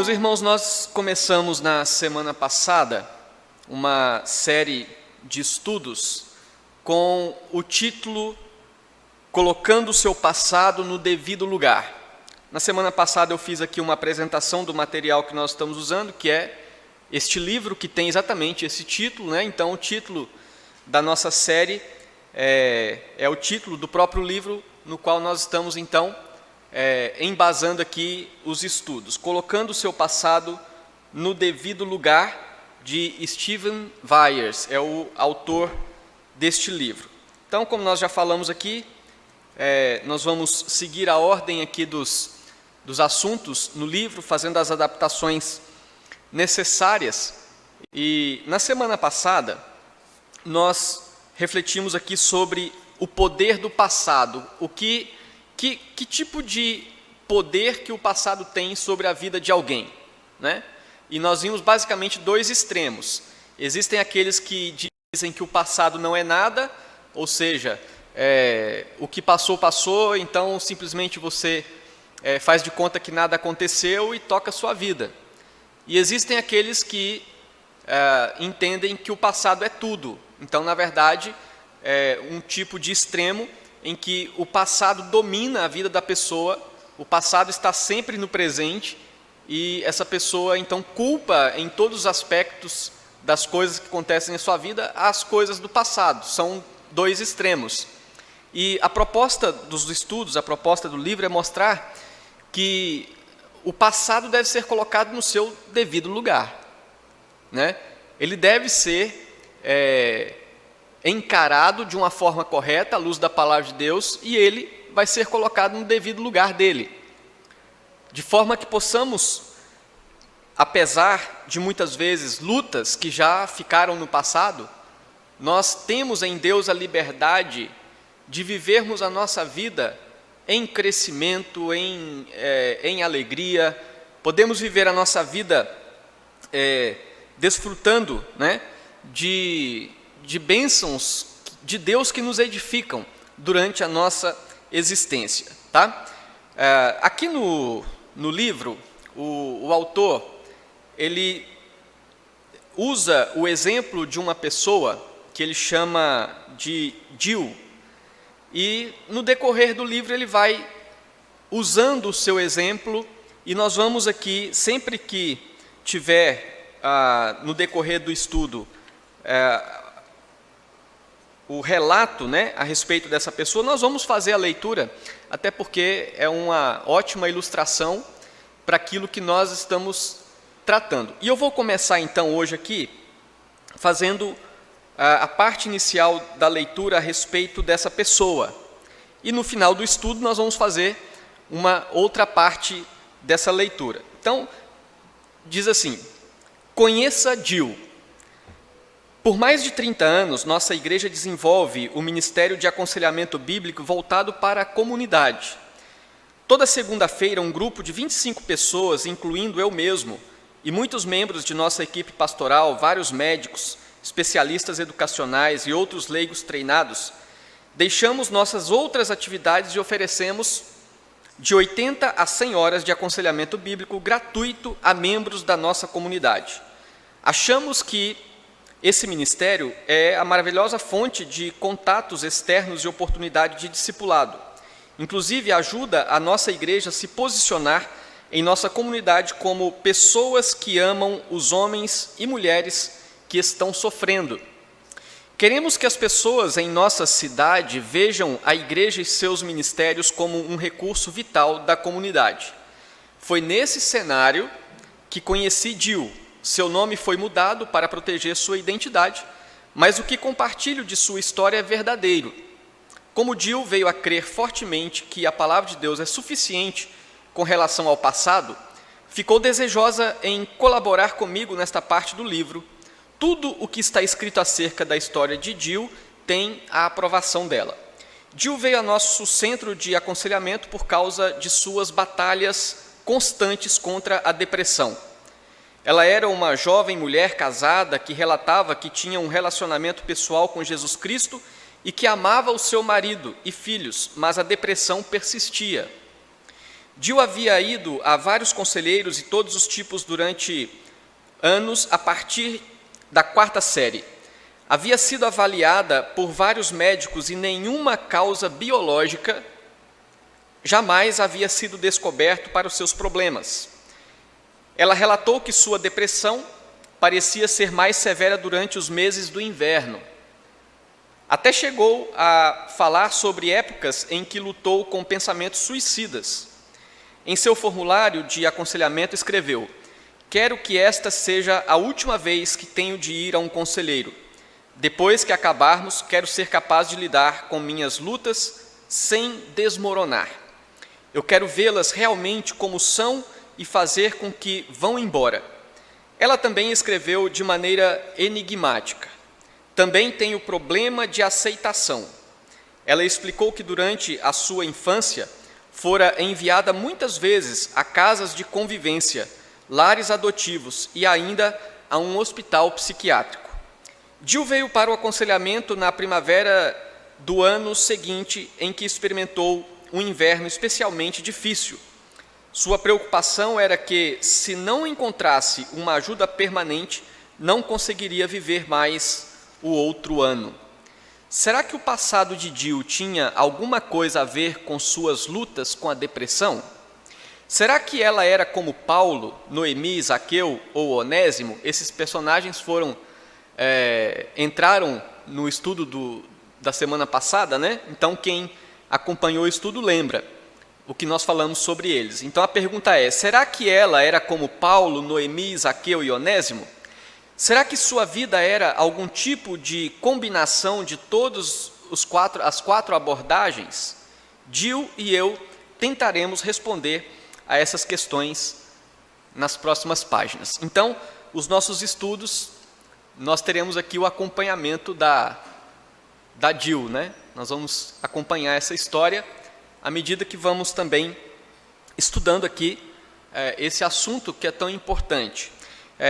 Meus irmãos, nós começamos na semana passada uma série de estudos com o título Colocando o seu passado no devido lugar. Na semana passada eu fiz aqui uma apresentação do material que nós estamos usando, que é este livro que tem exatamente esse título, né? Então o título da nossa série é o título do próprio livro no qual nós estamos então embasando aqui os estudos, colocando o seu passado no devido lugar, de Stephen Weyers, é o autor deste livro. Então, como nós já falamos aqui, nós vamos seguir a ordem aqui dos assuntos no livro, fazendo as adaptações necessárias. E na semana passada, nós refletimos aqui sobre o poder do passado, que tipo de poder que o passado tem sobre a vida de alguém, né? E nós vimos basicamente dois extremos. Existem aqueles que dizem que o passado não é nada, ou seja, o que passou, passou, então simplesmente você faz de conta que nada aconteceu e toca a sua vida. E existem aqueles que entendem que o passado é tudo. Então, na verdade, é um tipo de extremo em que o passado domina a vida da pessoa, o passado está sempre no presente e essa pessoa então culpa em todos os aspectos das coisas que acontecem em sua vida as coisas do passado. São dois extremos. E a proposta dos estudos, a proposta do livro é mostrar que o passado deve ser colocado no seu devido lugar, né? Ele deve ser encarado de uma forma correta, à luz da palavra de Deus, e ele vai ser colocado no devido lugar dele. De forma que possamos, apesar de muitas vezes lutas que já ficaram no passado, nós temos em Deus a liberdade de vivermos a nossa vida em crescimento, em alegria. Podemos viver a nossa vida desfrutando, né, de bênçãos de Deus que nos edificam durante a nossa existência, tá? Aqui no livro, o autor, ele usa o exemplo de uma pessoa que ele chama de Jill, e no decorrer do livro ele vai usando o seu exemplo, e nós vamos aqui, sempre que tiver no decorrer do estudo o relato, né, a respeito dessa pessoa, nós vamos fazer a leitura, até porque é uma ótima ilustração para aquilo que nós estamos tratando. E eu vou começar então hoje aqui, fazendo a parte inicial da leitura a respeito dessa pessoa. E no final do estudo nós vamos fazer uma outra parte dessa leitura. Então, diz assim: conheça Jill. Por mais de 30 anos, nossa igreja desenvolve o ministério de aconselhamento bíblico voltado para a comunidade. Toda segunda-feira, um grupo de 25 pessoas, incluindo eu mesmo, e muitos membros de nossa equipe pastoral, vários médicos, especialistas educacionais e outros leigos treinados, deixamos nossas outras atividades e oferecemos de 80 a 100 horas de aconselhamento bíblico gratuito a membros da nossa comunidade. Achamos que esse ministério é a maravilhosa fonte de contatos externos e oportunidade de discipulado. Inclusive, ajuda a nossa igreja a se posicionar em nossa comunidade como pessoas que amam os homens e mulheres que estão sofrendo. Queremos que as pessoas em nossa cidade vejam a igreja e seus ministérios como um recurso vital da comunidade. Foi nesse cenário que conheci Jill. Seu nome foi mudado para proteger sua identidade, mas o que compartilho de sua história é verdadeiro. Como Jill veio a crer fortemente que a palavra de Deus é suficiente com relação ao passado, ficou desejosa em colaborar comigo nesta parte do livro. Tudo o que está escrito acerca da história de Jill tem a aprovação dela. Jill veio a nosso centro de aconselhamento por causa de suas batalhas constantes contra a depressão. Ela era uma jovem mulher casada que relatava que tinha um relacionamento pessoal com Jesus Cristo e que amava o seu marido e filhos, mas a depressão persistia. Jill havia ido a vários conselheiros e todos os tipos durante anos a partir da 4ª série. Havia sido avaliada por vários médicos e nenhuma causa biológica jamais havia sido descoberto para os seus problemas. Ela relatou que sua depressão parecia ser mais severa durante os meses do inverno. Até chegou a falar sobre épocas em que lutou com pensamentos suicidas. Em seu formulário de aconselhamento escreveu: "Quero que esta seja a última vez que tenho de ir a um conselheiro. Depois que acabarmos, quero ser capaz de lidar com minhas lutas sem desmoronar. Eu quero vê-las realmente como são e fazer com que vão embora." Ela também escreveu de maneira enigmática: "Também tenho problema de aceitação." Ela explicou que durante a sua infância fora enviada muitas vezes a casas de convivência, lares adotivos e ainda a um hospital psiquiátrico. Jill veio para o aconselhamento na primavera do ano seguinte, em que experimentou um inverno especialmente difícil. Sua preocupação era que, se não encontrasse uma ajuda permanente, não conseguiria viver mais o outro ano. Será que o passado de Jill tinha alguma coisa a ver com suas lutas com a depressão? Será que ela era como Paulo, Noemi, Zaqueu ou Onésimo? Esses personagens entraram no estudo da semana passada, né? Então, quem acompanhou o estudo lembra o que nós falamos sobre eles. Então, a pergunta é: será que ela era como Paulo, Noemi, Zaqueu e Onésimo? Será que sua vida era algum tipo de combinação de todas as 4 abordagens? Jill e eu tentaremos responder a essas questões nas próximas páginas. Então, os nossos estudos, nós teremos aqui o acompanhamento da Jill, né? Nós vamos acompanhar essa história à medida que vamos também estudando aqui esse assunto que é tão importante.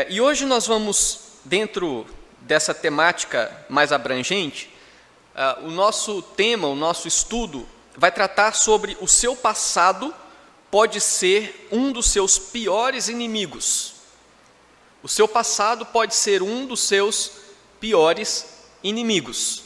E hoje nós vamos, dentro dessa temática mais abrangente, o nosso tema, o nosso estudo, vai tratar sobre o seu passado pode ser um dos seus piores inimigos. O seu passado pode ser um dos seus piores inimigos.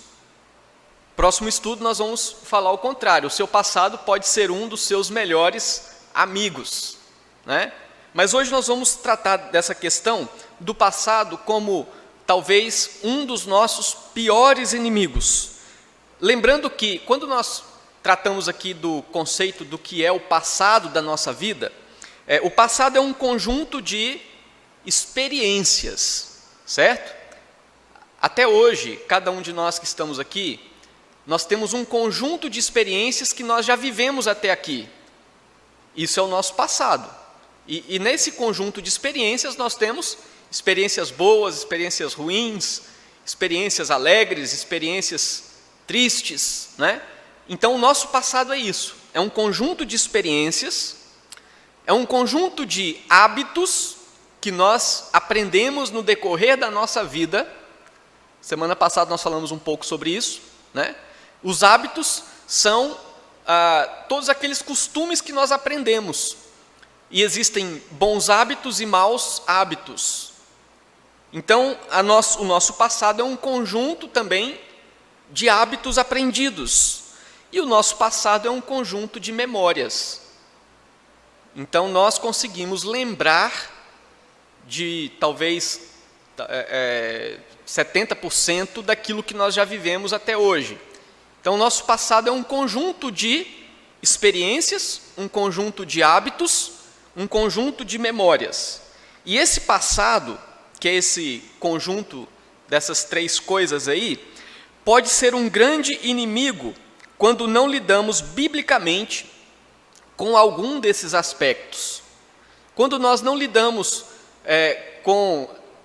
Próximo estudo nós vamos falar o contrário: o seu passado pode ser um dos seus melhores amigos, né? Mas hoje nós vamos tratar dessa questão do passado como talvez um dos nossos piores inimigos. Lembrando que quando nós tratamos aqui do conceito do que é o passado da nossa vida, o passado é um conjunto de experiências, certo? Até hoje, cada um de nós que estamos aqui, nós temos um conjunto de experiências que nós já vivemos até aqui. Isso é o nosso passado. E nesse conjunto de experiências nós temos experiências boas, experiências ruins, experiências alegres, experiências tristes, né? Então o nosso passado é isso, é um conjunto de experiências, é um conjunto de hábitos que nós aprendemos no decorrer da nossa vida. Semana passada nós falamos um pouco sobre isso, né? Os hábitos são todos aqueles costumes que nós aprendemos. E existem bons hábitos e maus hábitos. Então, o nosso passado é um conjunto também de hábitos aprendidos. E o nosso passado é um conjunto de memórias. Então, nós conseguimos lembrar de talvez 70% daquilo que nós já vivemos até hoje. Então, o nosso passado é um conjunto de experiências, um conjunto de hábitos, um conjunto de memórias. E esse passado, que é esse conjunto dessas 3 coisas aí, pode ser um grande inimigo quando não lidamos biblicamente com algum desses aspectos. Quando nós não lidamos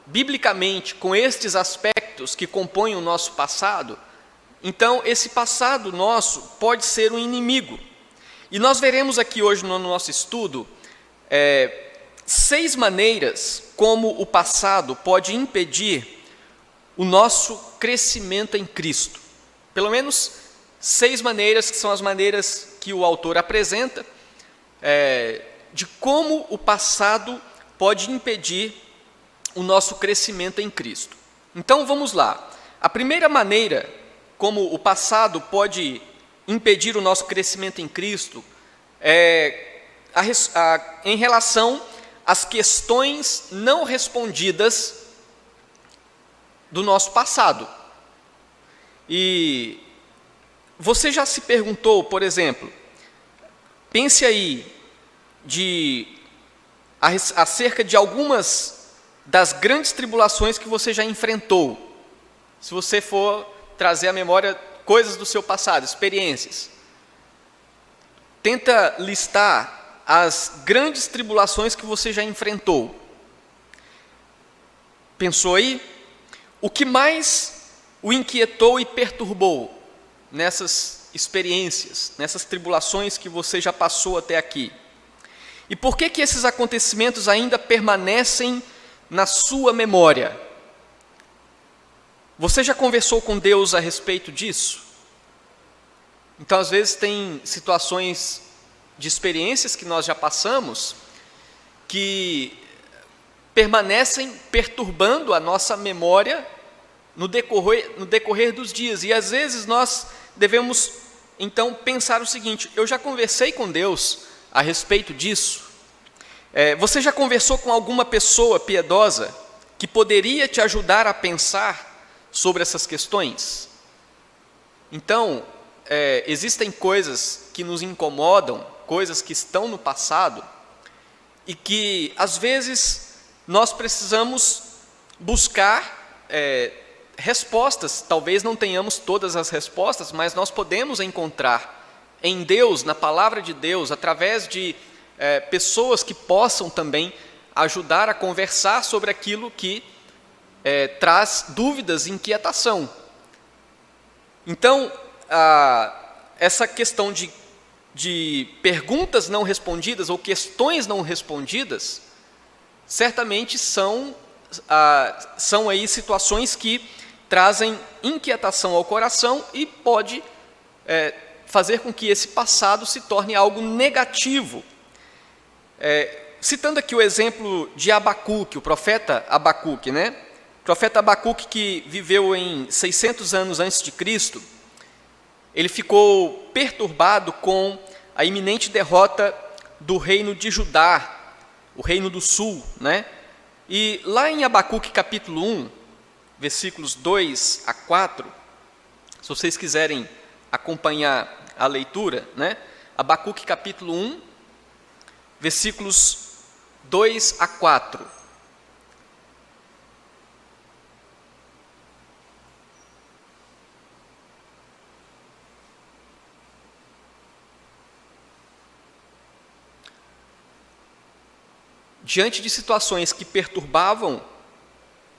biblicamente com estes aspectos que compõem o nosso passado, então esse passado nosso pode ser um inimigo. E nós veremos aqui hoje no nosso estudo 6 maneiras como o passado pode impedir o nosso crescimento em Cristo. Pelo menos 6 maneiras, que são as maneiras que o autor apresenta. de como o passado pode impedir o nosso crescimento em Cristo. Então vamos lá. A primeira maneira como o passado pode impedir o nosso crescimento em Cristo é em relação às questões não respondidas do nosso passado. E você já se perguntou, por exemplo, pense aí acerca de algumas das grandes tribulações que você já enfrentou. Se você for trazer à memória coisas do seu passado, experiências. Tenta listar as grandes tribulações que você já enfrentou. Pensou aí? O que mais o inquietou e perturbou nessas experiências, nessas tribulações que você já passou até aqui? E por que esses acontecimentos ainda permanecem na sua memória? Você já conversou com Deus a respeito disso? Então, às vezes, tem situações de experiências que nós já passamos que permanecem perturbando a nossa memória no decorrer dos dias. E, às vezes, nós devemos, então, pensar o seguinte: eu já conversei com Deus a respeito disso? Você já conversou com alguma pessoa piedosa que poderia te ajudar a pensar sobre essas questões? Então, existem coisas que nos incomodam, coisas que estão no passado, e que, às vezes, nós precisamos buscar respostas. Talvez não tenhamos todas as respostas, mas nós podemos encontrar em Deus, na palavra de Deus, através de pessoas que possam também ajudar a conversar sobre aquilo que traz dúvidas e inquietação. Então, essa questão de perguntas não respondidas ou questões não respondidas, certamente são aí situações que trazem inquietação ao coração e pode fazer com que esse passado se torne algo negativo. Citando aqui o exemplo de Abacuque, o profeta Abacuque, né? O profeta Abacuque, que viveu em 600 anos antes de Cristo, ele ficou perturbado com a iminente derrota do reino de Judá, o reino do sul, né? E lá em Abacuque capítulo 1, versículos 2 a 4, se vocês quiserem acompanhar a leitura, né? Abacuque capítulo 1, versículos 2 a 4. Diante de situações que perturbavam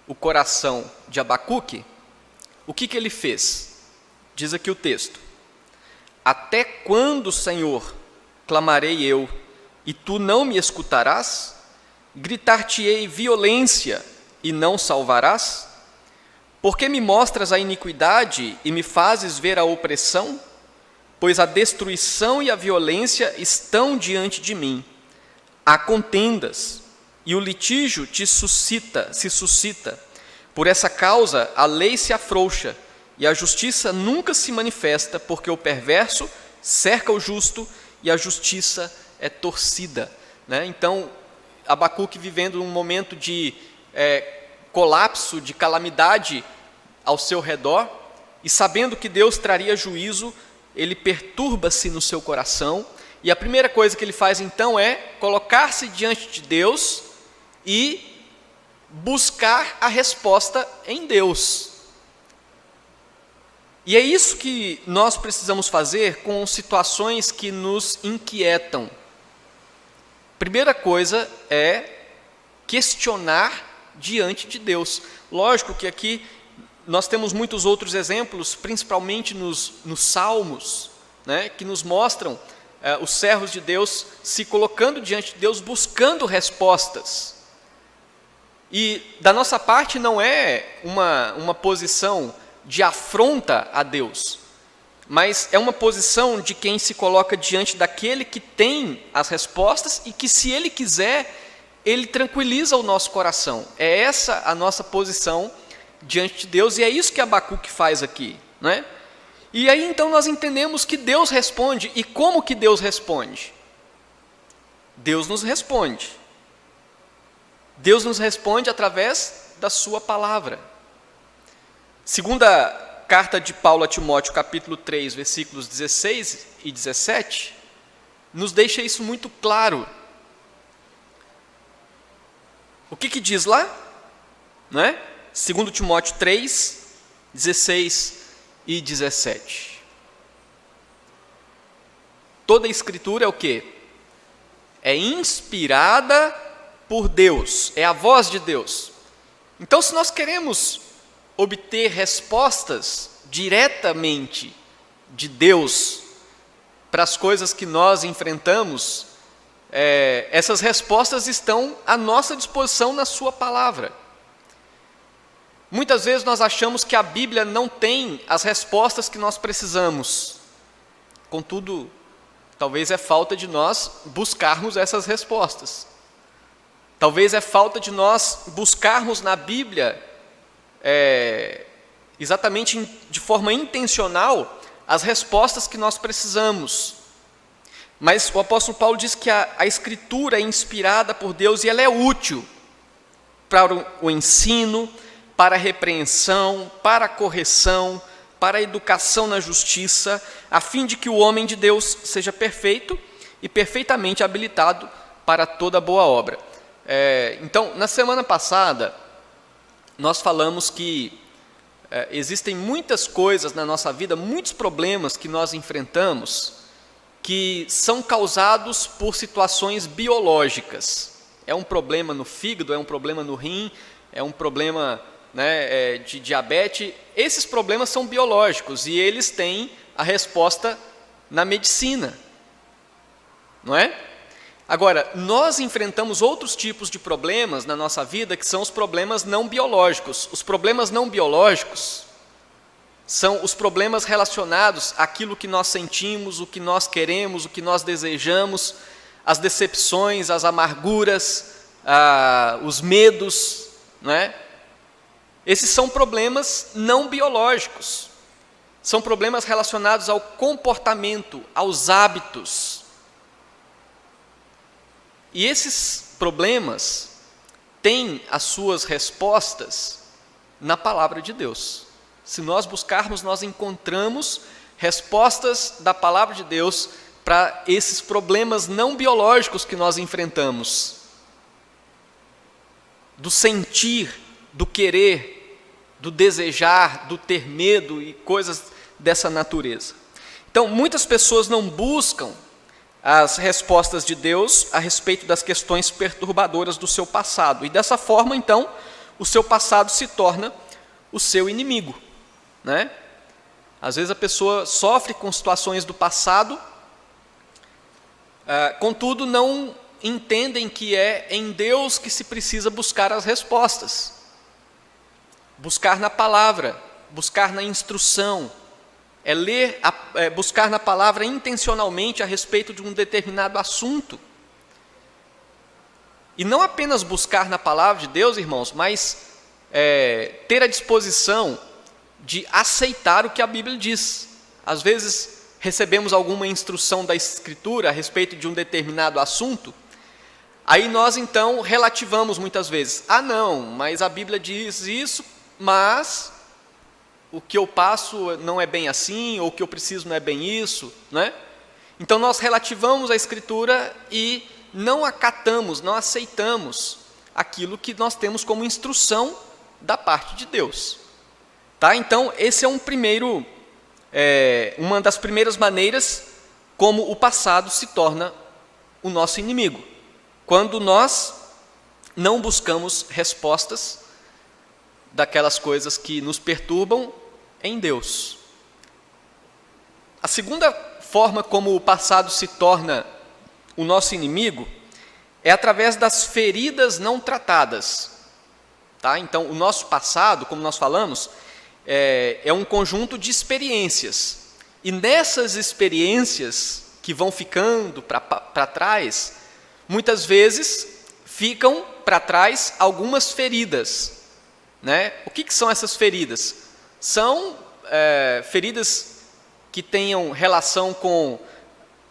o coração de Abacuque, o que ele fez? Diz aqui o texto: até quando, Senhor, clamarei eu, e tu não me escutarás? Gritar-te-ei violência, e não salvarás? Por que me mostras a iniquidade e me fazes ver a opressão? Pois a destruição e a violência estão diante de mim. Há contendas, e o litígio se suscita. Por essa causa, a lei se afrouxa, e a justiça nunca se manifesta, porque o perverso cerca o justo, e a justiça é torcida. Né? Então, Abacuque, vivendo um momento de colapso, de calamidade ao seu redor, e sabendo que Deus traria juízo, ele perturba-se no seu coração. E a primeira coisa que ele faz então é colocar-se diante de Deus e buscar a resposta em Deus. E é isso que nós precisamos fazer com situações que nos inquietam. Primeira coisa é questionar diante de Deus. Lógico que aqui nós temos muitos outros exemplos, principalmente nos Salmos, né, que nos mostram os servos de Deus se colocando diante de Deus, buscando respostas. E da nossa parte não é uma posição de afronta a Deus. mas é uma posição de quem se coloca diante daquele que tem as respostas e que, se ele quiser, ele tranquiliza o nosso coração. É essa a nossa posição diante de Deus, e é isso que Abacuque faz aqui, não é? E aí então nós entendemos que Deus responde. E como que Deus responde? Deus nos responde. Deus nos responde através da sua palavra. Segunda carta de Paulo a Timóteo, capítulo 3, versículos 16 e 17, nos deixa isso muito claro. O que diz lá? Não é? 2 Timóteo 3, 16 e 17. Toda a escritura é o quê? É inspirada por Deus, é a voz de Deus. Então, se nós queremos obter respostas diretamente de Deus para as coisas que nós enfrentamos, essas respostas estão à nossa disposição na sua palavra. Muitas vezes nós achamos que a Bíblia não tem as respostas que nós precisamos. Contudo, talvez é falta de nós buscarmos essas respostas. Talvez é falta de nós buscarmos na Bíblia, exatamente de forma intencional, as respostas que nós precisamos. Mas o apóstolo Paulo diz que a Escritura é inspirada por Deus e ela é útil para o ensino, para a repreensão, para a correção, para a educação na justiça, a fim de que o homem de Deus seja perfeito e perfeitamente habilitado para toda boa obra. Então, na semana passada, nós falamos que existem muitas coisas na nossa vida, muitos problemas que nós enfrentamos, que são causados por situações biológicas. É um problema no fígado, é um problema no rim, é um problema, né, de diabetes. Esses problemas são biológicos e eles têm a resposta na medicina, não é? Agora, nós enfrentamos outros tipos de problemas na nossa vida que são os problemas não biológicos. Os problemas não biológicos são os problemas relacionados àquilo que nós sentimos, o que nós queremos, o que nós desejamos, as decepções, as amarguras, os medos, não é? Esses são problemas não biológicos. São problemas relacionados ao comportamento, aos hábitos. E esses problemas têm as suas respostas na palavra de Deus. Se nós buscarmos, nós encontramos respostas da palavra de Deus para esses problemas não biológicos que nós enfrentamos. Do sentir, do querer, do desejar, do ter medo e coisas dessa natureza. Então, muitas pessoas não buscam as respostas de Deus a respeito das questões perturbadoras do seu passado. E dessa forma, então, o seu passado se torna o seu inimigo, né? Às vezes a pessoa sofre com situações do passado, contudo não entendem que é em Deus que se precisa buscar as respostas. Buscar na palavra, buscar na instrução, buscar na palavra intencionalmente a respeito de um determinado assunto. E não apenas buscar na palavra de Deus, irmãos, mas ter a disposição de aceitar o que a Bíblia diz. Às vezes recebemos alguma instrução da Escritura a respeito de um determinado assunto, aí nós então relativamos muitas vezes. Não, mas a Bíblia diz isso, mas o que eu passo não é bem assim, ou o que eu preciso não é bem isso, né? Então nós relativamos a Escritura e não acatamos, não aceitamos aquilo que nós temos como instrução da parte de Deus. Tá? Então, esse é uma das primeiras maneiras como o passado se torna o nosso inimigo. Quando nós não buscamos respostas daquelas coisas que nos perturbam em Deus. A segunda forma como o passado se torna o nosso inimigo é através das feridas não tratadas. Tá? Então, o nosso passado, como nós falamos, é um conjunto de experiências. E nessas experiências que vão ficando para trás, muitas vezes ficam para trás algumas feridas, né? O que são essas feridas? São feridas que tenham relação com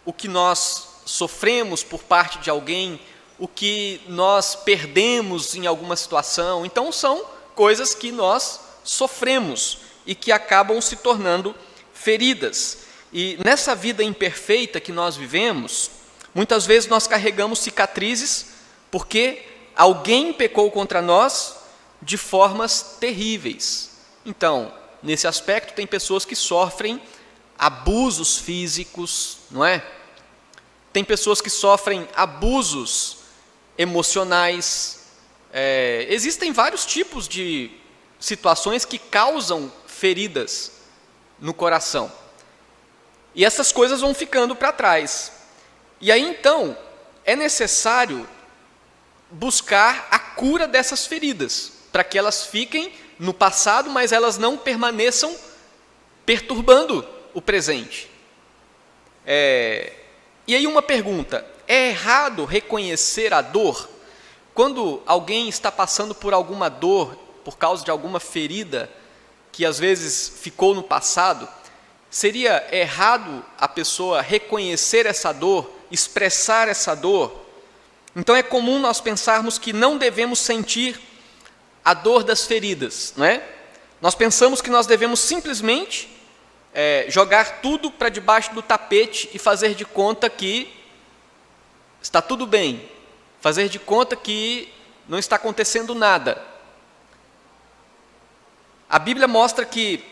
o que nós sofremos por parte de alguém, o que nós perdemos em alguma situação. Então, são coisas que nós sofremos e que acabam se tornando feridas. E nessa vida imperfeita que nós vivemos, muitas vezes nós carregamos cicatrizes porque alguém pecou contra nós de formas terríveis. Então, nesse aspecto, tem pessoas que sofrem abusos físicos, não é? Tem pessoas que sofrem abusos emocionais. Existem vários tipos de situações que causam feridas no coração. E essas coisas vão ficando para trás. E aí, então, é necessário buscar a cura dessas feridas, para que elas fiquem no passado, mas elas não permaneçam perturbando o presente. E aí uma pergunta: é errado reconhecer a dor? Quando alguém está passando por alguma dor, por causa de alguma ferida, que às vezes ficou no passado, seria errado a pessoa reconhecer essa dor, expressar essa dor? Então é comum nós pensarmos que não devemos sentir a dor das feridas, não é? Nós pensamos que nós devemos simplesmente jogar tudo para debaixo do tapete e fazer de conta que está tudo bem, fazer de conta que não está acontecendo nada. A Bíblia mostra que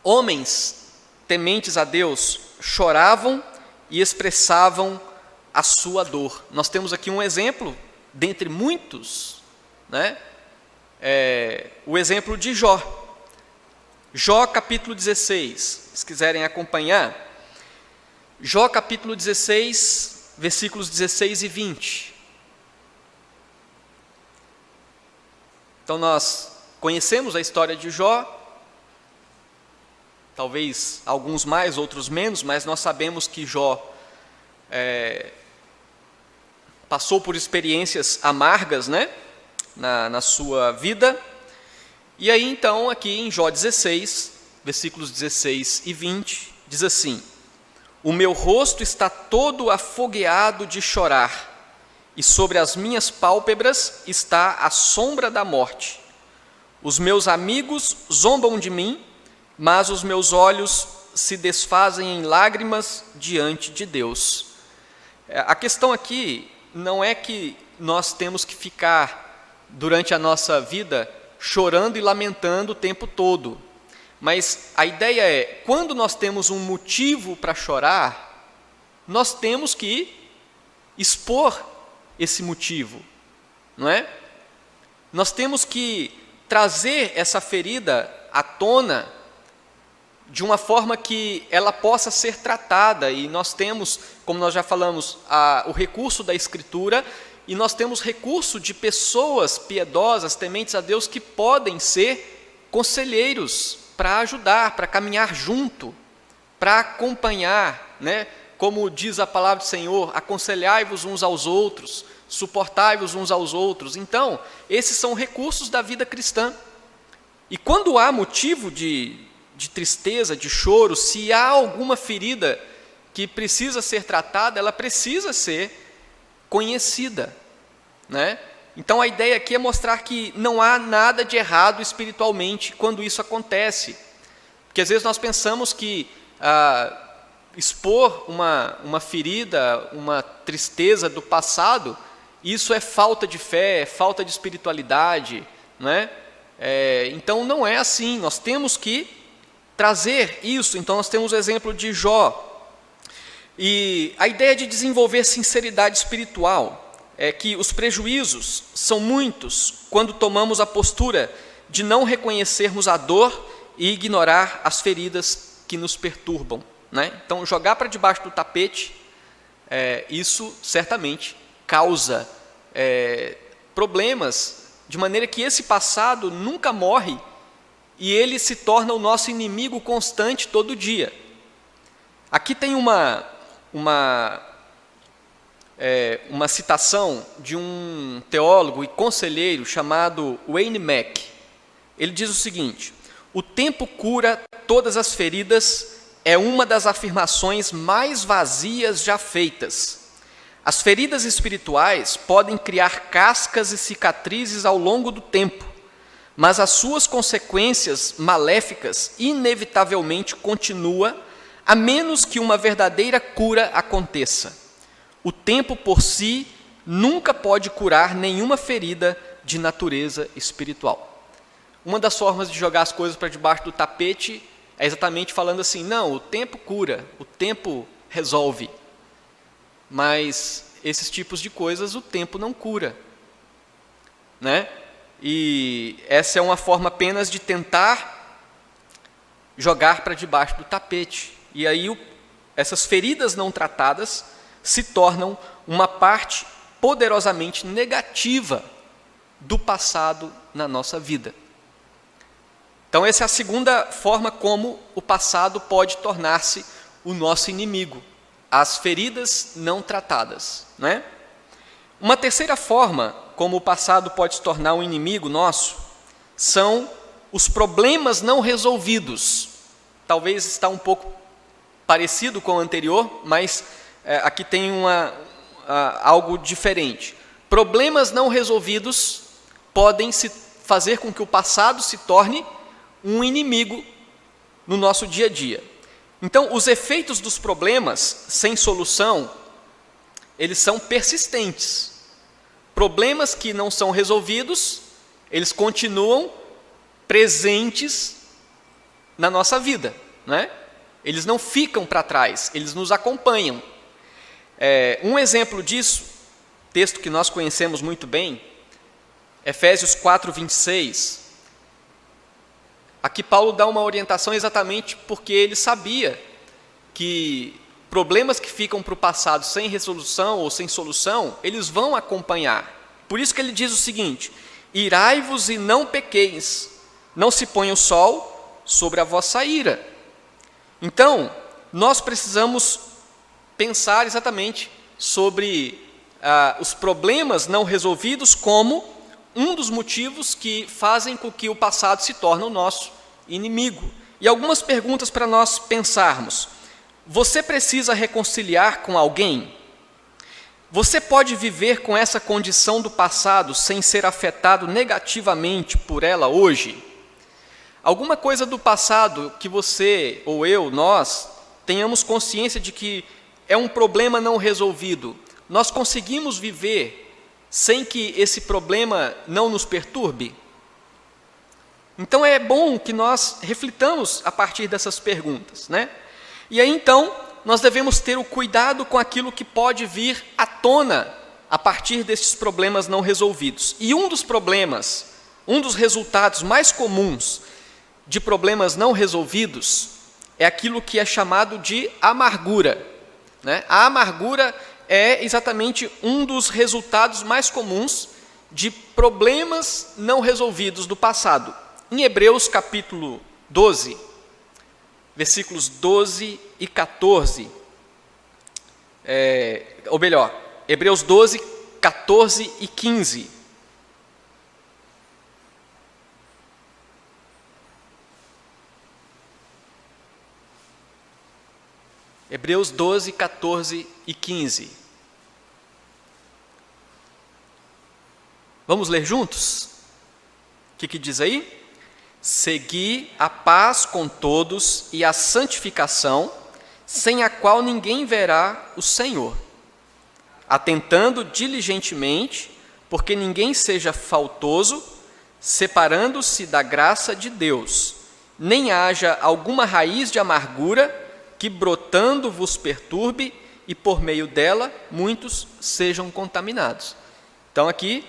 homens tementes a Deus choravam e expressavam a sua dor. Nós temos aqui um exemplo, dentre muitos, né? O exemplo de Jó. Jó capítulo 16, se quiserem acompanhar. Jó capítulo 16, versículos 16 e 20. Então nós conhecemos a história de Jó, talvez alguns mais, outros menos, mas nós sabemos que Jó passou por experiências amargas, né, na sua vida. E aí então, aqui em Jó 16, versículos 16 e 20, diz assim: o meu rosto está todo afogueado de chorar, e sobre as minhas pálpebras está a sombra da morte. Os meus amigos zombam de mim, mas os meus olhos se desfazem em lágrimas diante de Deus. A questão aqui não é que nós temos que ficar, durante a nossa vida, chorando e lamentando o tempo todo. Mas a ideia é, quando nós temos um motivo para chorar, nós temos que expor esse motivo, não é? Nós temos que trazer essa ferida à tona de uma forma que ela possa ser tratada, e nós temos, como nós já falamos, o recurso da Escritura, e nós temos recurso de pessoas piedosas, tementes a Deus, que podem ser conselheiros para ajudar, para caminhar junto, para acompanhar, né? Como diz a palavra do Senhor, aconselhai-vos uns aos outros, suportai-vos uns aos outros. Então, esses são recursos da vida cristã. E quando há motivo de tristeza, de choro, se há alguma ferida que precisa ser tratada, ela precisa ser conhecida, né? Então a ideia aqui é mostrar que não há nada de errado espiritualmente quando isso acontece, porque às vezes nós pensamos que expor uma ferida, uma tristeza do passado, isso é falta de fé, é falta de espiritualidade, né? Então não é assim, nós temos que trazer isso. Então nós temos o exemplo de Jó. E a ideia de desenvolver sinceridade espiritual é que os prejuízos são muitos quando tomamos a postura de não reconhecermos a dor e ignorar as feridas que nos perturbam, né? Então, jogar para debaixo do tapete, isso certamente causa problemas, de maneira que esse passado nunca morre e ele se torna o nosso inimigo constante todo dia. Aqui tem uma citação de um teólogo e conselheiro chamado Wayne Mack. Ele diz o seguinte: o tempo cura todas as feridas é uma das afirmações mais vazias já feitas. As feridas espirituais podem criar cascas e cicatrizes ao longo do tempo, mas as suas consequências maléficas inevitavelmente continuam, a menos que uma verdadeira cura aconteça. O tempo por si nunca pode curar nenhuma ferida de natureza espiritual. Uma das formas de jogar as coisas para debaixo do tapete é exatamente falando assim: não, o tempo cura, o tempo resolve. Mas esses tipos de coisas o tempo não cura, né? E essa é uma forma apenas de tentar jogar para debaixo do tapete. E aí essas feridas não tratadas se tornam uma parte poderosamente negativa do passado na nossa vida. Então essa é a segunda forma como o passado pode tornar-se o nosso inimigo. As feridas não tratadas, né? Uma terceira forma como o passado pode se tornar um inimigo nosso são os problemas não resolvidos. Talvez está um pouco parecido com o anterior, mas aqui tem algo diferente. Problemas não resolvidos podem fazer com que o passado se torne um inimigo no nosso dia a dia. Então, os efeitos dos problemas sem solução, eles são persistentes. Problemas que não são resolvidos, eles continuam presentes na nossa vida, né? Eles não ficam para trás, eles nos acompanham. Um exemplo disso, texto que nós conhecemos muito bem, Efésios 4:26. Aqui Paulo dá uma orientação exatamente porque ele sabia que problemas que ficam para o passado sem resolução ou sem solução, eles vão acompanhar. Por isso que ele diz o seguinte: irai-vos e não pequeis, não se ponha o sol sobre a vossa ira. Então, nós precisamos pensar exatamente sobre os problemas não resolvidos como um dos motivos que fazem com que o passado se torne o nosso inimigo. E algumas perguntas para nós pensarmos. Você precisa reconciliar com alguém? Você pode viver com essa condição do passado sem ser afetado negativamente por ela hoje? Alguma coisa do passado que você ou eu, nós, tenhamos consciência de que é um problema não resolvido, nós conseguimos viver sem que esse problema não nos perturbe? Então é bom que nós reflitamos a partir dessas perguntas, né? E aí então nós devemos ter o cuidado com aquilo que pode vir à tona a partir desses problemas não resolvidos. E um dos problemas, um dos resultados mais comuns de problemas não resolvidos é aquilo que é chamado de amargura, né? A amargura é exatamente um dos resultados mais comuns de problemas não resolvidos do passado. Em Hebreus capítulo 12, versículos 12 e 14, ou melhor, Hebreus 12, 14 e 15. Hebreus 12, 14 e 15. Vamos ler juntos? O que diz aí? Segui a paz com todos e a santificação, sem a qual ninguém verá o Senhor, atentando diligentemente, porque ninguém seja faltoso, separando-se da graça de Deus, nem haja alguma raiz de amargura que brotando vos perturbe e por meio dela muitos sejam contaminados. Então aqui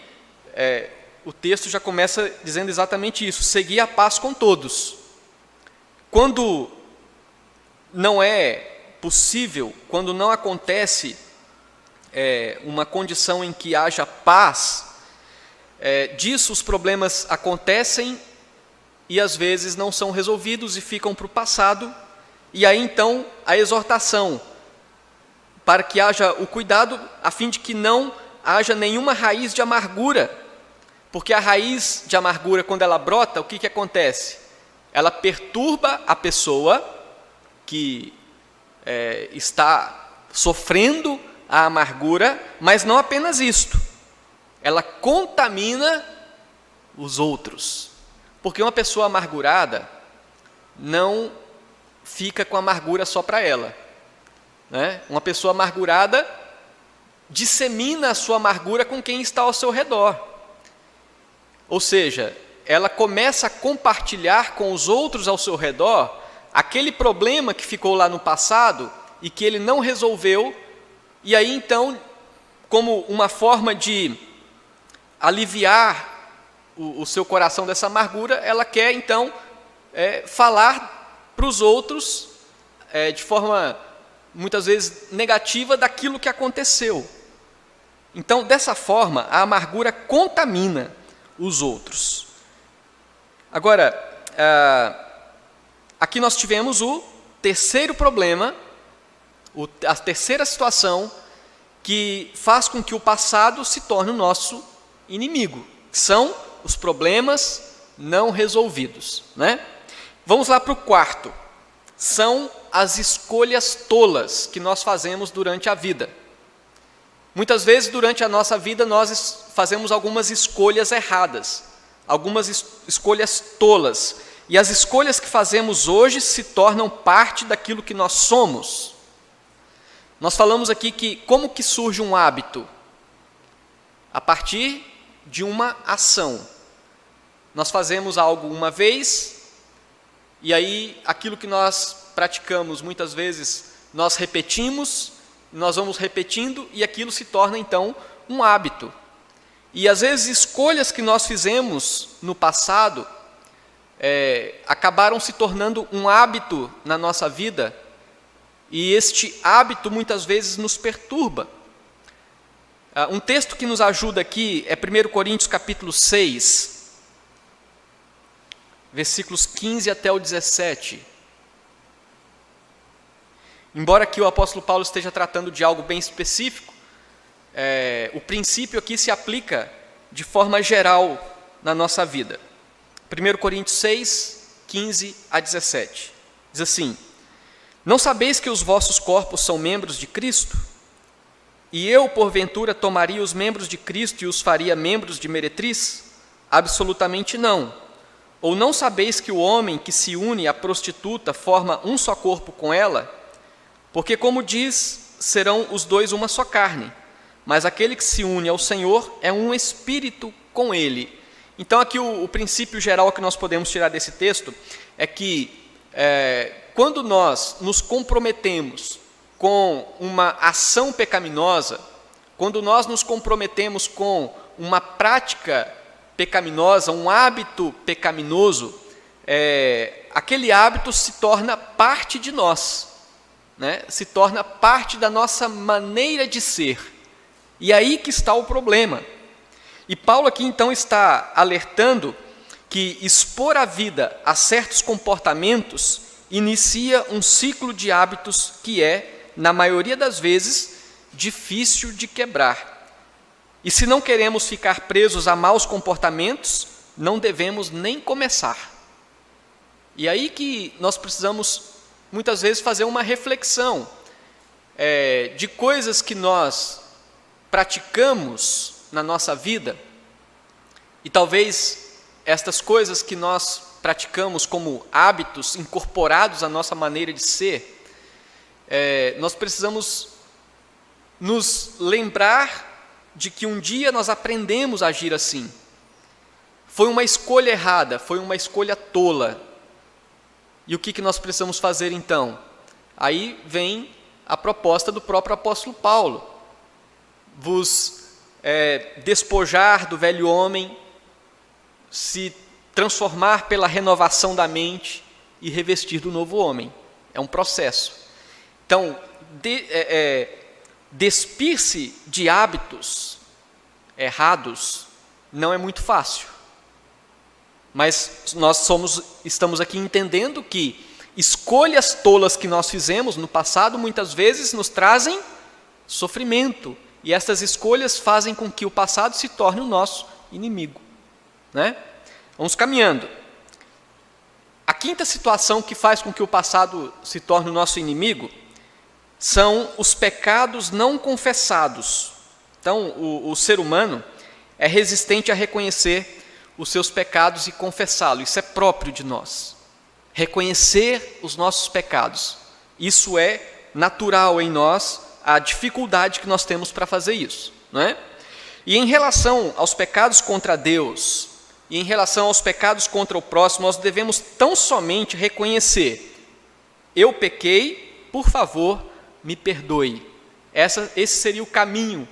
o texto já começa dizendo exatamente isso: seguir a paz com todos. Quando não é possível, quando não acontece uma condição em que haja paz, disso os problemas acontecem e às vezes não são resolvidos e ficam para o passado, e aí então a exortação para que haja o cuidado a fim de que não haja nenhuma raiz de amargura, porque a raiz de amargura, quando ela brota, o que acontece? Ela perturba a pessoa que está sofrendo a amargura, mas não apenas isto, ela contamina os outros, porque uma pessoa amargurada não fica com amargura só para ela, né? Uma pessoa amargurada dissemina a sua amargura com quem está ao seu redor, ou seja, ela começa a compartilhar com os outros ao seu redor aquele problema que ficou lá no passado e que ele não resolveu, e aí então, como uma forma de aliviar o seu coração dessa amargura, ela quer então falar para os outros de forma muitas vezes negativa daquilo que aconteceu. Então, dessa forma, a amargura contamina os outros. Agora, aqui nós tivemos o terceiro problema, a terceira situação que faz com que o passado se torne o nosso inimigo, que são os problemas não resolvidos, né? Vamos lá para o quarto. São as escolhas tolas que nós fazemos durante a vida. Muitas vezes durante a nossa vida nós fazemos algumas escolhas erradas, algumas escolhas tolas, e as escolhas que fazemos hoje se tornam parte daquilo que nós somos. Nós falamos aqui que como que surge um hábito? A partir de uma ação. Nós fazemos algo uma vez, e aí aquilo que nós praticamos muitas vezes nós repetimos, nós vamos repetindo e aquilo se torna então um hábito. E às vezes escolhas que nós fizemos no passado acabaram se tornando um hábito na nossa vida, e este hábito muitas vezes nos perturba. Um texto que nos ajuda aqui é 1 Coríntios capítulo 6, versículos 15 até o 17. Embora aqui o apóstolo Paulo esteja tratando de algo bem específico, o princípio aqui se aplica de forma geral na nossa vida. 1 Coríntios 6, 15 a 17. Diz assim: não sabeis que os vossos corpos são membros de Cristo? E eu, porventura, tomaria os membros de Cristo e os faria membros de meretriz? Absolutamente não. Ou não sabeis que o homem que se une à prostituta forma um só corpo com ela? Porque, como diz, serão os dois uma só carne. Mas aquele que se une ao Senhor é um espírito com ele. Então, aqui o princípio geral que nós podemos tirar desse texto é que quando nós nos comprometemos com uma ação pecaminosa, quando nós nos comprometemos com uma prática pecaminosa, um hábito pecaminoso, aquele hábito se torna parte de nós, né? Se torna parte da nossa maneira de ser. E aí que está o problema. E Paulo aqui então está alertando que expor a vida a certos comportamentos inicia um ciclo de hábitos que na maioria das vezes, difícil de quebrar. E se não queremos ficar presos a maus comportamentos, não devemos nem começar. E aí que nós precisamos, muitas vezes, fazer uma reflexão de coisas que nós praticamos na nossa vida, e talvez estas coisas que nós praticamos como hábitos incorporados à nossa maneira de ser, nós precisamos nos lembrar de que um dia nós aprendemos a agir assim. Foi uma escolha errada, foi uma escolha tola. E o que nós precisamos fazer então? Aí vem a proposta do próprio apóstolo Paulo: vos despojar do velho homem, se transformar pela renovação da mente e revestir do novo homem. É um processo. Então, despir-se de hábitos errados não é muito fácil. Mas nós estamos aqui entendendo que Escolhas tolas que nós fizemos no passado muitas vezes nos trazem sofrimento. E essas escolhas fazem com que o passado se torne o nosso inimigo, né? Vamos caminhando. A quinta situação que faz com que o passado se torne o nosso inimigo são os pecados não confessados. Então, o ser humano é resistente a reconhecer os seus pecados e confessá-los. Isso é próprio de nós. Reconhecer os nossos pecados. Isso é natural em nós, a dificuldade que nós temos para fazer isso, não é? E em relação aos pecados contra Deus, e em relação aos pecados contra o próximo, nós devemos tão somente reconhecer: eu pequei, por favor, me perdoe. Esse seria o caminho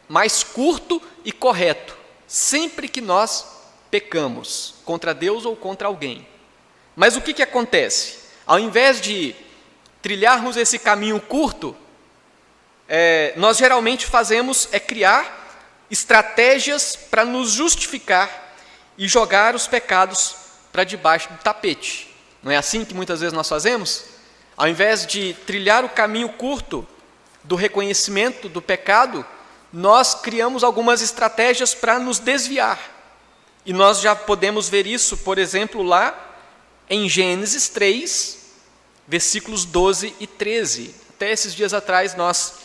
mais curto e correto, sempre que nós pecamos contra Deus ou contra alguém. Mas o que acontece? Ao invés de trilharmos esse caminho curto, nós geralmente fazemos criar estratégias para nos justificar e jogar os pecados para debaixo do tapete. Não é assim que muitas vezes nós fazemos? Ao invés de trilhar o caminho curto do reconhecimento do pecado, nós criamos algumas estratégias para nos desviar. E nós já podemos ver isso, por exemplo, lá em Gênesis 3, versículos 12 e 13. Até esses dias atrás, nós,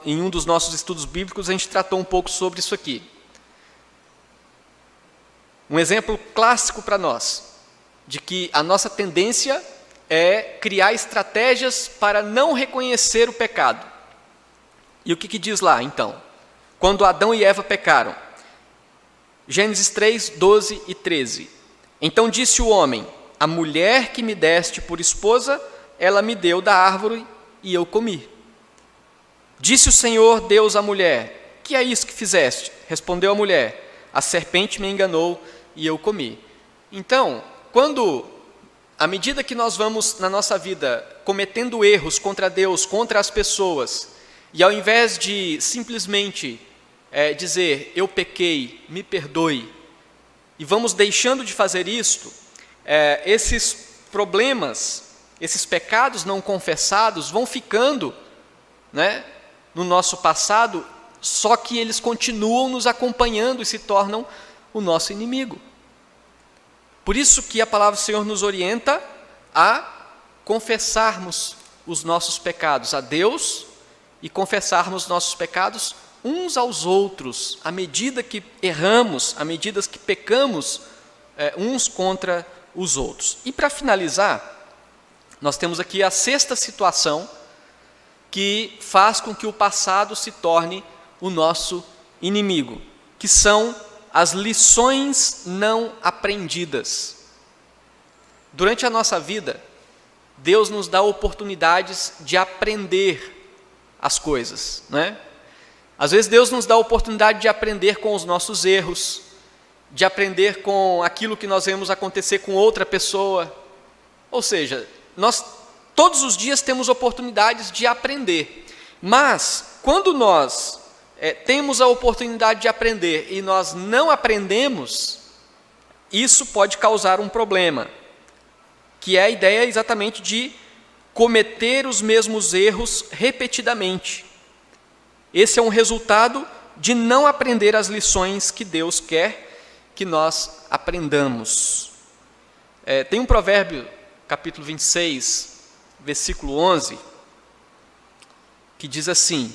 em um dos nossos estudos bíblicos, a gente tratou um pouco sobre isso aqui. Um exemplo clássico para nós, de que a nossa tendência é criar estratégias para não reconhecer o pecado. E o que diz lá, então? Quando Adão e Eva pecaram. Gênesis 3, 12 e 13. Então disse o homem: a mulher que me deste por esposa, ela me deu da árvore e eu comi. Disse o Senhor Deus à mulher: que é isso que fizeste? Respondeu a mulher: a serpente me enganou e eu comi. Então, à medida que nós vamos na nossa vida cometendo erros contra Deus, contra as pessoas, e ao invés de simplesmente dizer, eu pequei, me perdoe, e vamos deixando de fazer isto, esses problemas, esses pecados não confessados vão ficando, né, no nosso passado, só que eles continuam nos acompanhando e se tornam o nosso inimigo. Por isso que a palavra do Senhor nos orienta a confessarmos os nossos pecados a Deus e confessarmos nossos pecados uns aos outros, à medida que erramos, à medida que pecamos uns contra os outros. E para finalizar, nós temos aqui a sexta situação que faz com que o passado se torne o nosso inimigo, que são as lições não aprendidas. Durante a nossa vida, Deus nos dá oportunidades de aprender as coisas, né? Às vezes Deus nos dá a oportunidade de aprender com os nossos erros, de aprender com aquilo que nós vemos acontecer com outra pessoa. Ou seja, nós todos os dias temos oportunidades de aprender. Mas, quando nós temos a oportunidade de aprender e nós não aprendemos, isso pode causar um problema, que é a ideia exatamente de cometer os mesmos erros repetidamente. Esse é um resultado de não aprender as lições que Deus quer que nós aprendamos. Tem um provérbio, capítulo 26, versículo 11, que diz assim: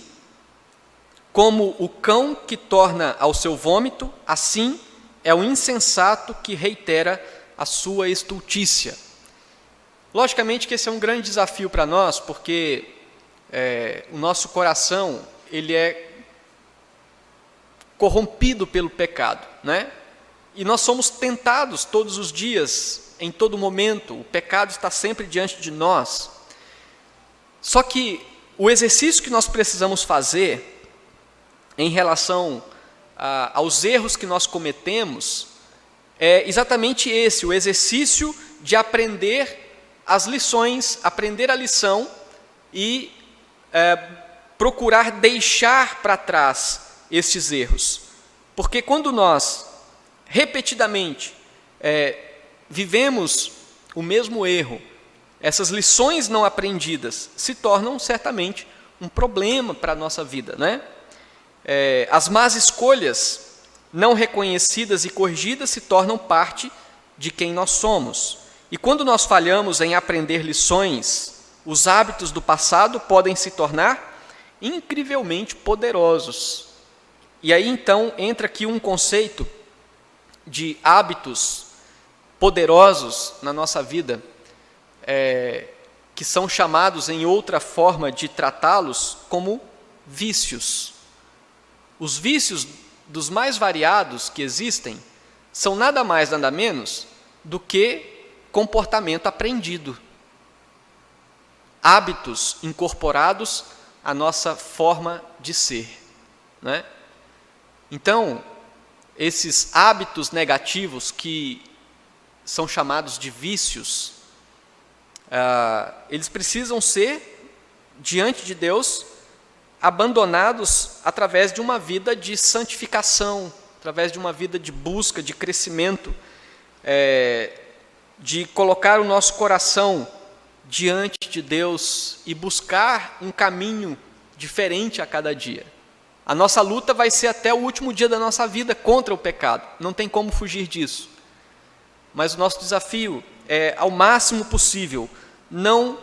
como o cão que torna ao seu vômito, assim é o insensato que reitera a sua estultícia. Logicamente que esse é um grande desafio para nós, porque o nosso coração ele é corrompido pelo pecado, né? E nós somos tentados todos os dias, em todo momento, o pecado está sempre diante de nós. Só que o exercício que nós precisamos fazer em relação aos erros que nós cometemos é exatamente esse, o exercício de aprender as lições, aprender a lição e procurar deixar para trás estes erros. Porque quando nós repetidamente vivemos o mesmo erro, essas lições não aprendidas se tornam certamente um problema para a nossa vida, né? As más escolhas não reconhecidas e corrigidas se tornam parte de quem nós somos. E quando nós falhamos em aprender lições, os hábitos do passado podem se tornar incrivelmente poderosos. E aí então entra aqui um conceito de hábitos poderosos na nossa vida, que são chamados em outra forma de tratá-los como vícios. Os vícios dos mais variados que existem são nada mais, nada menos do que comportamento aprendido, hábitos incorporados à nossa forma de ser, né? Então, esses hábitos negativos que são chamados de vícios, eles precisam ser, diante de Deus, abandonados através de uma vida de santificação, através de uma vida de busca, de crescimento, de colocar o nosso coração diante de Deus e buscar um caminho diferente a cada dia. A nossa luta vai ser até o último dia da nossa vida contra o pecado, não tem como fugir disso. Mas o nosso desafio é, ao máximo possível, não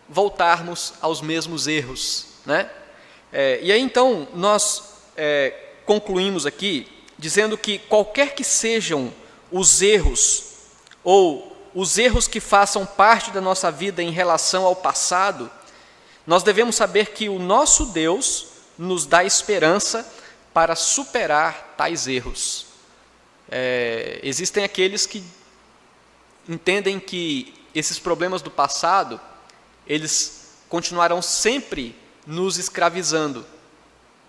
voltarmos aos mesmos erros, né? E aí então nós concluímos aqui dizendo que qualquer que sejam os erros ou os erros que façam parte da nossa vida em relação ao passado, nós devemos saber que o nosso Deus nos dá esperança para superar tais erros. Existem aqueles que entendem que esses problemas do passado, eles continuarão sempre nos escravizando,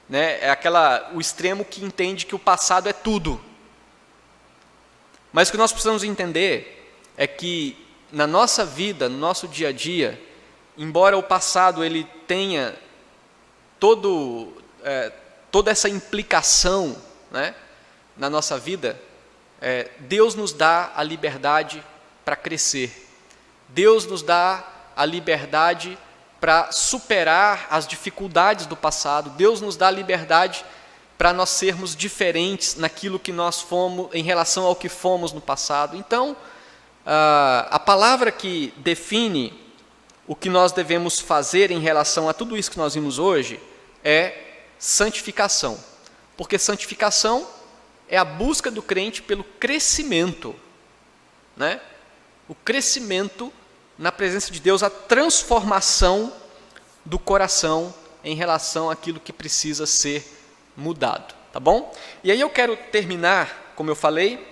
né? O extremo que entende que o passado é tudo. Mas o que nós precisamos entender é que na nossa vida, no nosso dia a dia, embora o passado ele tenha toda essa implicação, né, na nossa vida, Deus nos dá a liberdade para crescer. Deus nos dá a liberdade para superar as dificuldades do passado. Deus nos dá a liberdade para nós sermos diferentes naquilo que nós fomos, em relação ao que fomos no passado. Então, a palavra que define o que nós devemos fazer em relação a tudo isso que nós vimos hoje é santificação. Porque santificação é a busca do crente pelo crescimento, né? O crescimento na presença de Deus, a transformação do coração em relação àquilo que precisa ser mudado, tá bom? E aí eu quero terminar, como eu falei,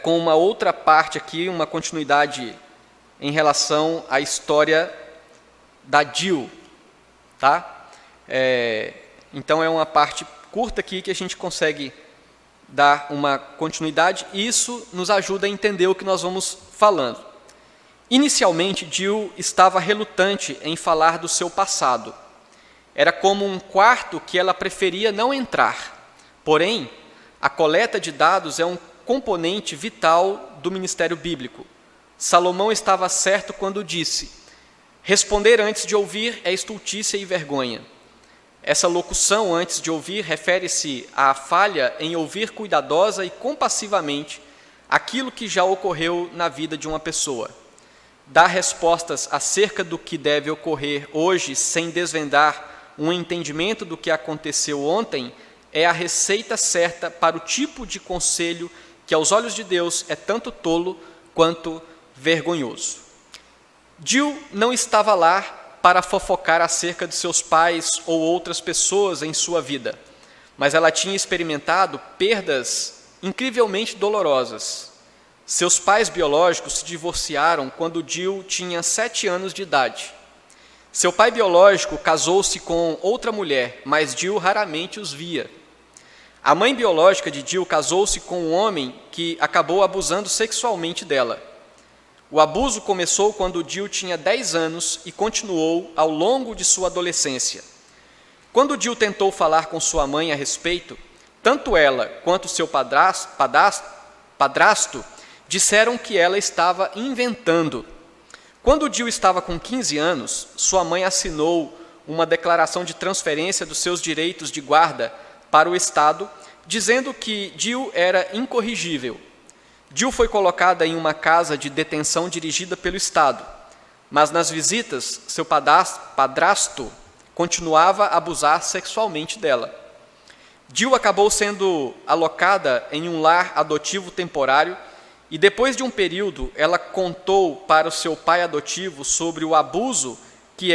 com uma outra parte aqui, uma continuidade em relação à história da Jill, tá? Então é uma parte curta aqui que a gente consegue dar uma continuidade e isso nos ajuda a entender o que nós vamos falando. Inicialmente, Jill estava relutante em falar do seu passado. Era como um quarto que ela preferia não entrar. Porém, a coleta de dados é um componente vital do ministério bíblico. Salomão estava certo quando disse: responder antes de ouvir é estultícia e vergonha. Essa locução antes de ouvir refere-se à falha em ouvir cuidadosa e compassivamente aquilo que já ocorreu na vida de uma pessoa. Dar respostas acerca do que deve ocorrer hoje sem desvendar um entendimento do que aconteceu ontem é a receita certa para o tipo de conselho que aos olhos de Deus é tanto tolo quanto vergonhoso. Jill não estava lá para fofocar acerca de seus pais ou outras pessoas em sua vida, mas ela tinha experimentado perdas incrivelmente dolorosas. Seus pais biológicos se divorciaram quando Jill tinha 7 anos de idade. Seu pai biológico casou-se com outra mulher, mas Jill raramente os via. A mãe biológica de Jill casou-se com um homem que acabou abusando sexualmente dela. O abuso começou quando Jill tinha 10 anos e continuou ao longo de sua adolescência. Quando Jill tentou falar com sua mãe a respeito, tanto ela quanto seu padrasto disseram que ela estava inventando. Quando Jill estava com 15 anos, sua mãe assinou uma declaração de transferência dos seus direitos de guarda para o Estado, dizendo que Jill era incorrigível. Jill foi colocada em uma casa de detenção dirigida pelo Estado, mas nas visitas, seu padrasto continuava a abusar sexualmente dela. Jill acabou sendo alocada em um lar adotivo temporário e, depois de um período, ela contou para o seu pai adotivo sobre o abuso que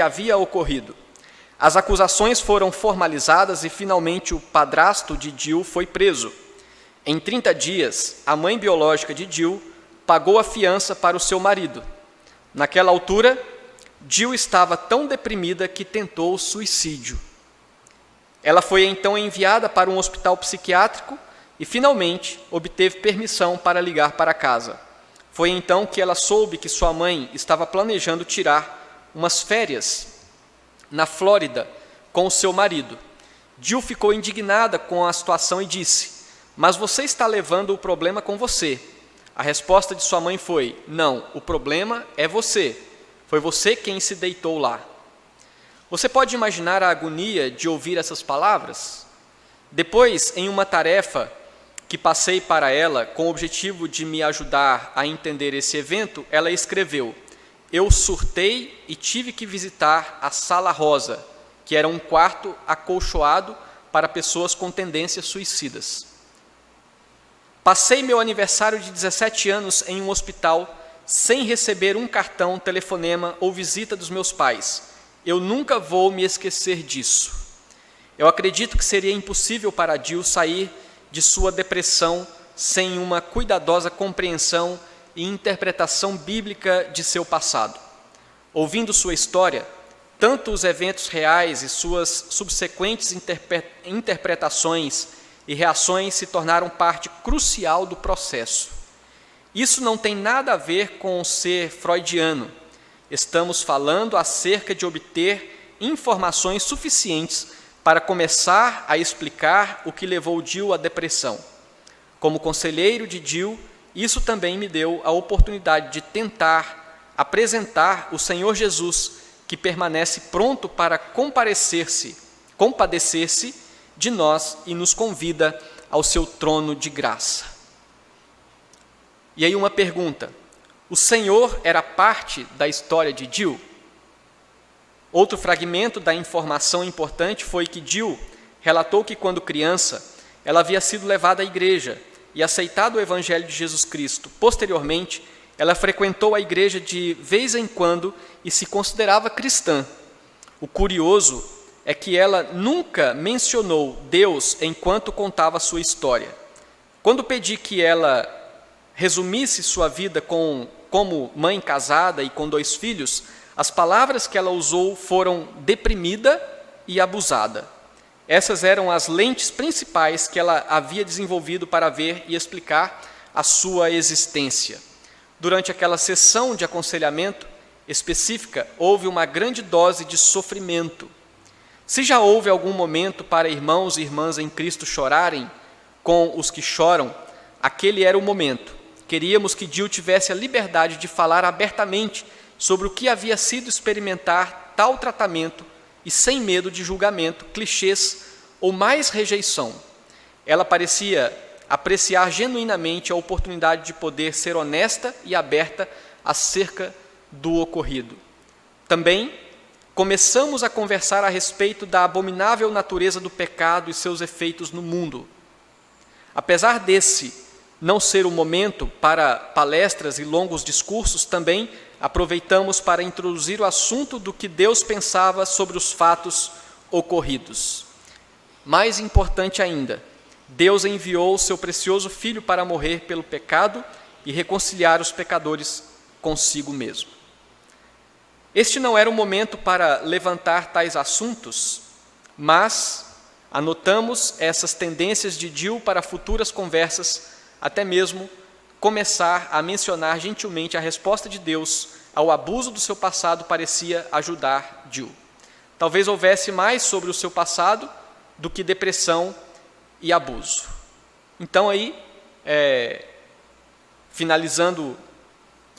havia ocorrido. As acusações foram formalizadas e, finalmente, o padrasto de Jill foi preso. Em 30 dias, a mãe biológica de Jill pagou a fiança para o seu marido. Naquela altura, Jill estava tão deprimida que tentou suicídio. Ela foi então enviada para um hospital psiquiátrico e, finalmente, obteve permissão para ligar para casa. Foi então que ela soube que sua mãe estava planejando tirar umas férias na Flórida com o seu marido. Jill ficou indignada com a situação e disse: "Mas você está levando o problema com você." A resposta de sua mãe foi: "Não, o problema é você. Foi você quem se deitou lá." Você pode imaginar a agonia de ouvir essas palavras? Depois, em uma tarefa que passei para ela, com o objetivo de me ajudar a entender esse evento, ela escreveu: "Eu surtei e tive que visitar a Sala Rosa, que era um quarto acolchoado para pessoas com tendências suicidas. Passei meu aniversário de 17 anos em um hospital sem receber um cartão, telefonema ou visita dos meus pais. Eu nunca vou me esquecer disso." Eu acredito que seria impossível para Jill sair de sua depressão sem uma cuidadosa compreensão e interpretação bíblica de seu passado. Ouvindo sua história, tanto os eventos reais e suas subsequentes interpretações e reações se tornaram parte crucial do processo. Isso não tem nada a ver com ser freudiano. Estamos falando acerca de obter informações suficientes para começar a explicar o que levou Jill à depressão. Como conselheiro de Jill, isso também me deu a oportunidade de tentar apresentar o Senhor Jesus, que permanece pronto para compadecer-se de nós e nos convida ao seu trono de graça. E aí uma pergunta: o Senhor era parte da história de Jill? Outro fragmento da informação importante foi que Jill relatou que, quando criança, ela havia sido levada à igreja e aceitado o Evangelho de Jesus Cristo. Posteriormente, ela frequentou a igreja de vez em quando e se considerava cristã. O curioso é que ela nunca mencionou Deus enquanto contava sua história. Quando pedi que ela resumisse sua vida como mãe casada e com 2 filhos, as palavras que ela usou foram deprimida e abusada. Essas eram as lentes principais que ela havia desenvolvido para ver e explicar a sua existência. Durante aquela sessão de aconselhamento específica, houve uma grande dose de sofrimento. Se já houve algum momento para irmãos e irmãs em Cristo chorarem com os que choram, aquele era o momento. Queríamos que Jill tivesse a liberdade de falar abertamente sobre o que havia sido experimentar tal tratamento e sem medo de julgamento, clichês ou mais rejeição. Ela parecia apreciar genuinamente a oportunidade de poder ser honesta e aberta acerca do ocorrido. Também começamos a conversar a respeito da abominável natureza do pecado e seus efeitos no mundo. Apesar desse não ser o momento para palestras e longos discursos, também aproveitamos para introduzir o assunto do que Deus pensava sobre os fatos ocorridos. Mais importante ainda, Deus enviou o seu precioso Filho para morrer pelo pecado e reconciliar os pecadores consigo mesmo. Este não era o momento para levantar tais assuntos, mas anotamos essas tendências de Jill para futuras conversas, até mesmo começar a mencionar gentilmente a resposta de Deus ao abuso do seu passado parecia ajudar Jill. Talvez houvesse mais sobre o seu passado do que depressão e abuso. Então aí finalizando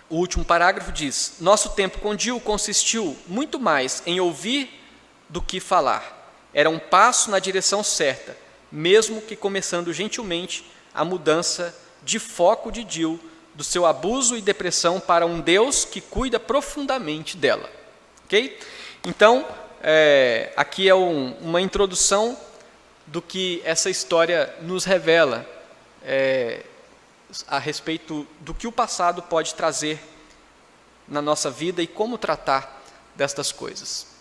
o último parágrafo, diz: nosso tempo com Jill consistiu muito mais em ouvir do que falar. Era um passo na direção certa, mesmo que começando gentilmente a mudança de foco de Jill, do seu abuso e depressão para um Deus que cuida profundamente dela. Ok? Então, aqui é uma introdução do que essa história nos revela a respeito do que o passado pode trazer na nossa vida e como tratar destas coisas.